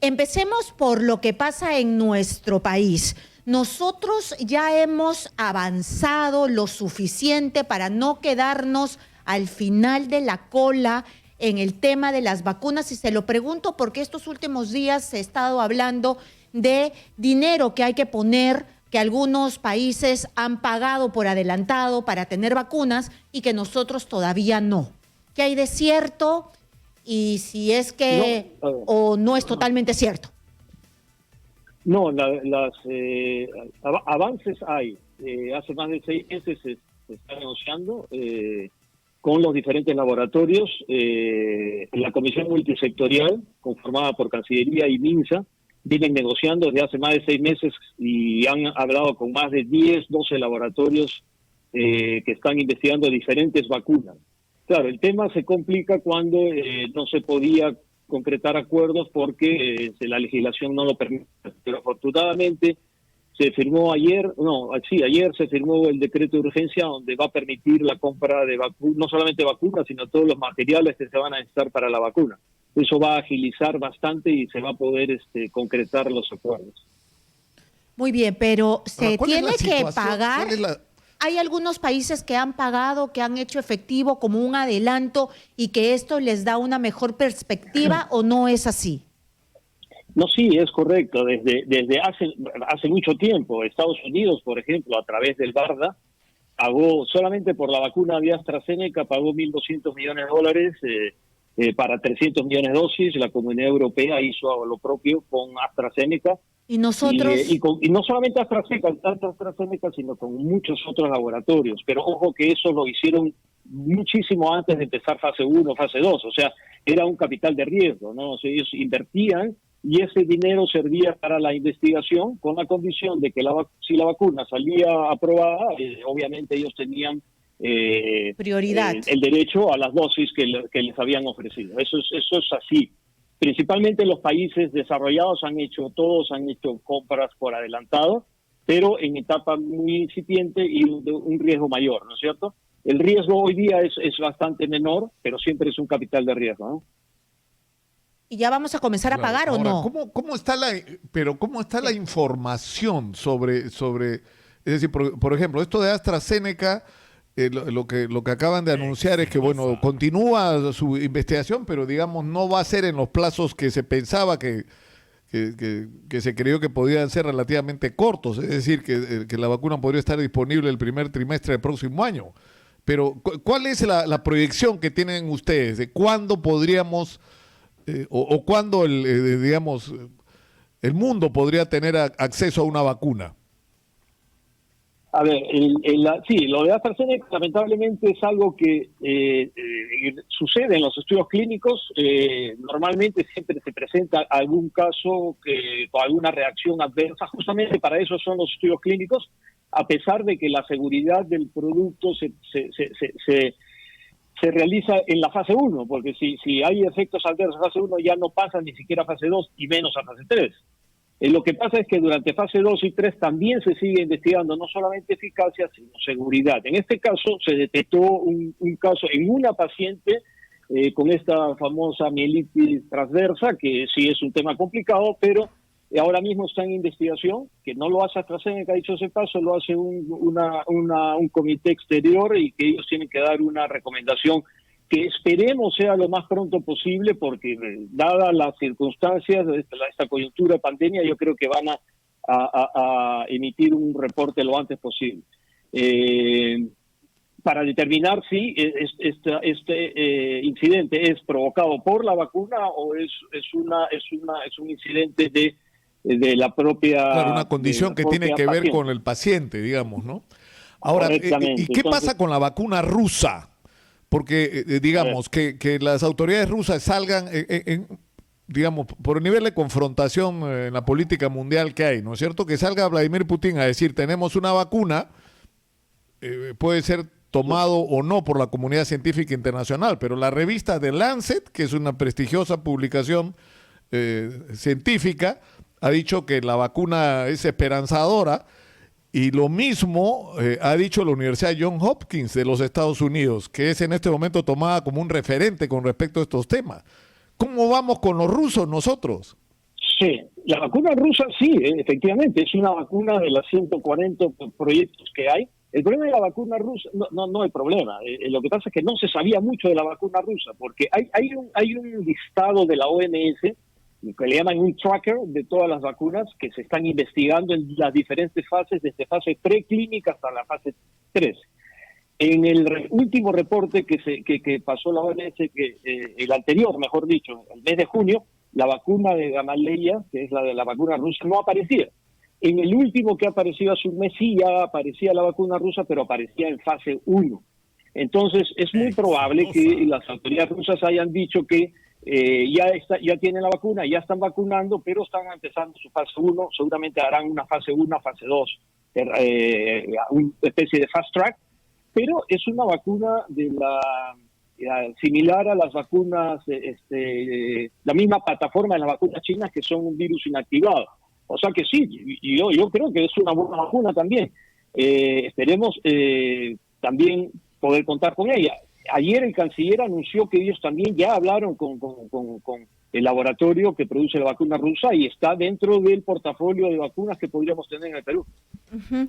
Empecemos por lo que pasa en nuestro país. Nosotros ya hemos avanzado lo suficiente para no quedarnos al final de la cola en el tema de las vacunas, y se lo pregunto porque estos últimos días se ha estado hablando de dinero que hay que poner, que algunos países han pagado por adelantado para tener vacunas y que nosotros todavía no. ¿Qué hay de cierto? Y si es que o no es totalmente cierto. No, avances hay. Hace más de 6 meses se está negociando con los diferentes laboratorios. La Comisión Multisectorial, conformada por Cancillería y MINSA, vienen negociando desde hace más de 6 meses y han hablado con más de 10, 12 laboratorios que están investigando diferentes vacunas. Claro, el tema se complica cuando no se podía concretar acuerdos porque la legislación no lo permite. Pero afortunadamente se firmó ayer se firmó el decreto de urgencia donde va a permitir la compra de vacunas, no solamente vacunas, sino todos los materiales que se van a necesitar para la vacuna. Eso va a agilizar bastante y se va a poder concretar los acuerdos. Muy bien, pero ¿se tiene que pagar? Hay algunos países que han pagado, que han hecho efectivo como un adelanto y que esto les da una mejor perspectiva, ¿o no es así? No, sí, es correcto. Desde hace mucho tiempo, Estados Unidos, por ejemplo, a través del BARDA, pagó solamente por la vacuna de AstraZeneca, pagó $1.200 millones para 300 millones de dosis. La Comunidad Europea hizo lo propio con AstraZeneca. Y nosotros... Y no solamente AstraZeneca, sino con muchos otros laboratorios. Pero ojo que eso lo hicieron muchísimo antes de empezar fase 1, fase 2. O sea, era un capital de riesgo, ¿no? O sea, ellos invertían y ese dinero servía para la investigación con la condición de que si la vacuna salía aprobada, obviamente ellos tenían prioridad, el derecho a las dosis que les habían ofrecido. Eso es así. Principalmente los países desarrollados todos han hecho compras por adelantado, pero en etapa muy incipiente y un riesgo mayor, ¿no es cierto? El riesgo hoy día es bastante menor, pero siempre es un capital de riesgo, ¿no? ¿Y ya vamos a comenzar a pagar o no? ¿Cómo está la información sobre es decir, por ejemplo, esto de AstraZeneca? Lo que acaban de anunciar es que, bueno, continúa su investigación, pero digamos no va a ser en los plazos que se pensaba, que se creyó que podían ser relativamente cortos, es decir, que la vacuna podría estar disponible el primer trimestre del próximo año. Pero, ¿cuál es la proyección que tienen ustedes de cuándo podríamos, o cuándo, digamos, el mundo podría tener acceso a una vacuna? A ver, sí, lo de AstraZeneca lamentablemente es algo que sucede en los estudios clínicos. Normalmente siempre se presenta algún caso con alguna reacción adversa. Justamente para eso son los estudios clínicos, a pesar de que la seguridad del producto se realiza en la fase 1, porque si hay efectos adversos en fase 1 ya no pasan ni siquiera a fase 2 y menos a fase 3. Lo que pasa es que durante fase 2 y 3 también se sigue investigando no solamente eficacia, sino seguridad. En este caso se detectó un caso en una paciente con esta famosa mielitis transversa, que sí es un tema complicado, pero ahora mismo está en investigación, que no lo hace AstraZeneca, dicho ese paso, lo hace un comité exterior y que ellos tienen que dar una recomendación que esperemos sea lo más pronto posible, porque dadas las circunstancias de esta coyuntura de pandemia, yo creo que van a emitir un reporte lo antes posible. Para determinar si este incidente es provocado por la vacuna o es un incidente de la propia... Claro, una condición que tiene que ver con el paciente, digamos, ¿no? Ahora, ¿y qué pasa con la vacuna rusa? Porque, digamos, que las autoridades rusas salgan, digamos, por el nivel de confrontación en la política mundial que hay, ¿no es cierto? Que salga Vladimir Putin a decir, tenemos una vacuna, puede ser tomado o no por la comunidad científica internacional, pero la revista The Lancet, que es una prestigiosa publicación científica, ha dicho que la vacuna es esperanzadora. Y lo mismo ha dicho la Universidad Johns Hopkins de los Estados Unidos, que es en este momento tomada como un referente con respecto a estos temas. ¿Cómo vamos con los rusos nosotros? Sí, la vacuna rusa sí, efectivamente, es una vacuna de las 140 proyectos que hay. El problema de la vacuna rusa, no hay problema. Lo que pasa es que no se sabía mucho de la vacuna rusa, porque hay un listado de la OMS, que le llaman un tracker de todas las vacunas que se están investigando en las diferentes fases, desde fase preclínica hasta la fase 3. En el último reporte que pasó la OMS, el anterior, mejor dicho, el mes de junio, la vacuna de Gamaleya, que es la de la vacuna rusa, no aparecía. En el último que apareció hace un mes sí ya aparecía la vacuna rusa, pero aparecía en fase 1. Entonces es muy probable que las autoridades rusas hayan dicho que ya tienen la vacuna, ya están vacunando, pero están empezando su fase 1, seguramente harán una fase 1, fase 2, una especie de fast track, pero es una vacuna de similar a las vacunas, la misma plataforma de las vacunas chinas, que son un virus inactivado. O sea que sí, yo creo que es una buena vacuna también. Esperemos también poder contar con ella. Ayer el canciller anunció que ellos también ya hablaron con el laboratorio que produce la vacuna rusa y está dentro del portafolio de vacunas que podríamos tener en el Perú. Uh-huh.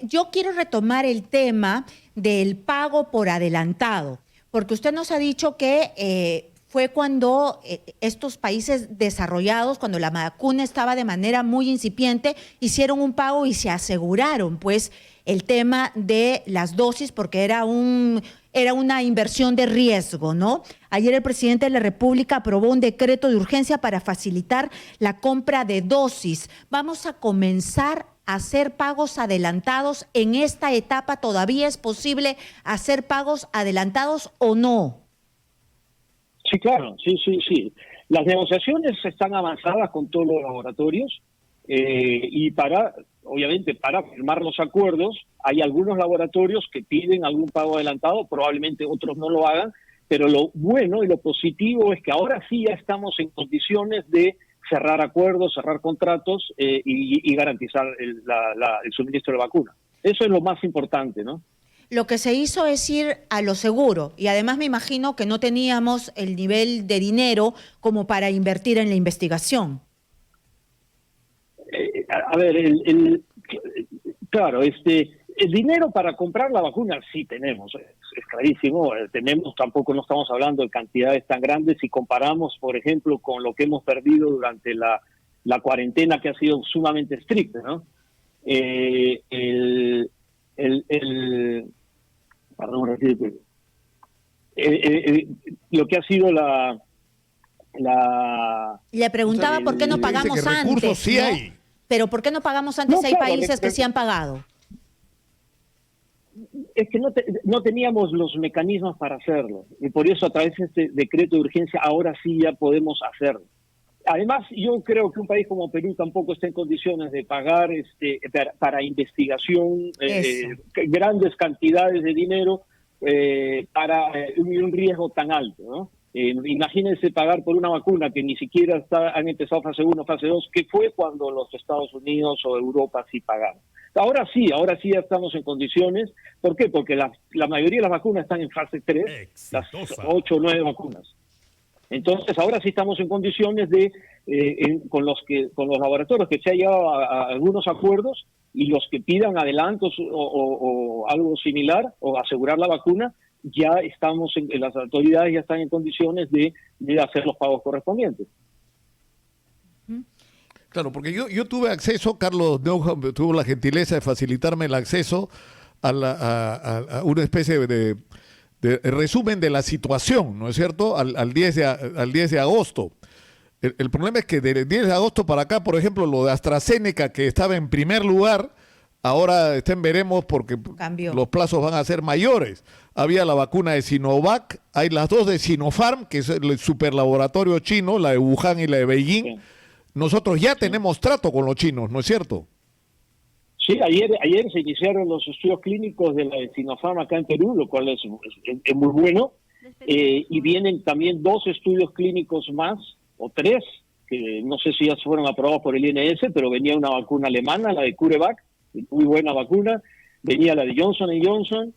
Yo quiero retomar el tema del pago por adelantado, porque usted nos ha dicho que fue cuando estos países desarrollados, cuando la vacuna estaba de manera muy incipiente, hicieron un pago y se aseguraron pues el tema de las dosis, porque era una inversión de riesgo, ¿no? Ayer el presidente de la República aprobó un decreto de urgencia para facilitar la compra de dosis. Vamos a comenzar a hacer pagos adelantados en esta etapa. ¿Todavía es posible hacer pagos adelantados o no? Sí, claro, sí. Las negociaciones están avanzadas con todos los laboratorios y obviamente para firmar los acuerdos hay algunos laboratorios que piden algún pago adelantado, probablemente otros no lo hagan, pero lo bueno y lo positivo es que ahora sí ya estamos en condiciones de cerrar acuerdos, cerrar contratos y garantizar el suministro de vacuna. Eso es lo más importante, ¿no? Lo que se hizo es ir a lo seguro y además me imagino que no teníamos el nivel de dinero como para invertir en la investigación. A ver, claro, el dinero para comprar la vacuna sí tenemos, es clarísimo, tampoco no estamos hablando de cantidades tan grandes si comparamos, por ejemplo, con lo que hemos perdido durante la cuarentena que ha sido sumamente estricta, ¿no? Lo que ha sido Le preguntaba por qué no pagamos antes, sí, ¿no? Pero ¿por qué no pagamos antes? Hay países que sí han pagado. Es que no teníamos los mecanismos para hacerlo, y por eso a través de este decreto de urgencia ahora sí ya podemos hacerlo. Además, yo creo que un país como Perú tampoco está en condiciones de pagar para investigación grandes cantidades de dinero para un riesgo tan alto, ¿no? Imagínense pagar por una vacuna que ni siquiera han empezado fase 1, fase 2, que fue cuando los Estados Unidos o Europa sí pagaron. Ahora sí ya estamos en condiciones. ¿Por qué? Porque la mayoría de las vacunas están en fase 3, las 8 o 9 vacunas. Entonces, ahora sí estamos en condiciones de, con los laboratorios que se ha llegado a algunos acuerdos y los que pidan adelantos o algo similar o asegurar la vacuna, ya estamos, las autoridades ya están en condiciones de hacer los pagos correspondientes. Claro, porque yo tuve acceso, Carlos Neuhaus tuvo la gentileza de facilitarme el acceso a una especie de resumen de la situación, ¿no es cierto?, al 10 de agosto. El problema es que del 10 de agosto para acá, por ejemplo, lo de AstraZeneca, que estaba en primer lugar, ahora está en veremos porque cambió. Los plazos van a ser mayores. Había la vacuna de Sinovac, hay las dos de Sinopharm, que es el superlaboratorio chino, la de Wuhan y la de Beijing. Sí. Nosotros ya tenemos trato con los chinos, ¿no es cierto? Sí, ayer se iniciaron los estudios clínicos de la de Sinopharm acá en Perú, lo cual es muy bueno. Y vienen también 2 estudios clínicos más, o 3, que no sé si ya fueron aprobados por el INS, pero venía una vacuna alemana, la de CureVac, muy buena vacuna. Venía la de Johnson & Johnson,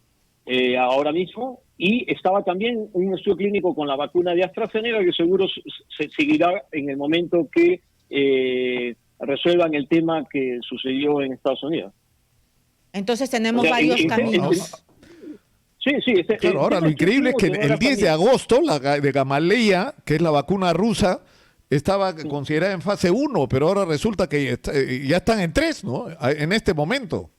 ahora mismo, y estaba también un estudio clínico con la vacuna de AstraZeneca, que seguro se seguirá en el momento que resuelvan el tema que sucedió en Estados Unidos. Entonces tenemos varios caminos. Sí. Claro, ahora lo increíble es que el 10 de agosto, la de Gamaleya, que es la vacuna rusa, estaba considerada en fase 1, pero ahora resulta que ya están en 3, ¿no? En este momento.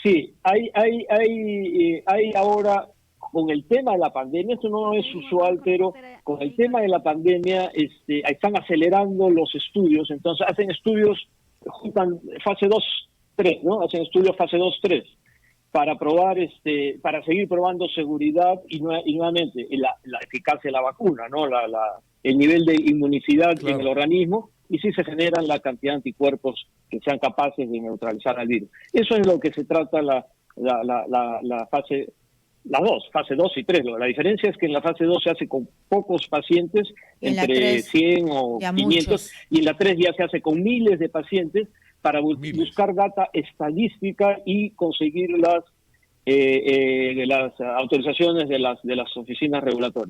Sí, hay ahora, con el tema de la pandemia, esto no es usual, pero con el tema de la pandemia están acelerando los estudios, entonces hacen estudios, juntan fase 2-3, ¿no? Hacen estudios fase 2-3 para probar, para seguir probando seguridad y nuevamente la eficacia de la vacuna, ¿no? El nivel de inmunicidad en el organismo, y si se generan la cantidad de anticuerpos que sean capaces de neutralizar al virus. Eso es lo que se trata la fase 2 y 3. La diferencia es que en la fase 2 se hace con pocos pacientes, entre 100 o 500, muchos. Y en la 3 ya se hace con miles de pacientes para buscar data estadística y conseguir las autorizaciones de las oficinas regulatorias.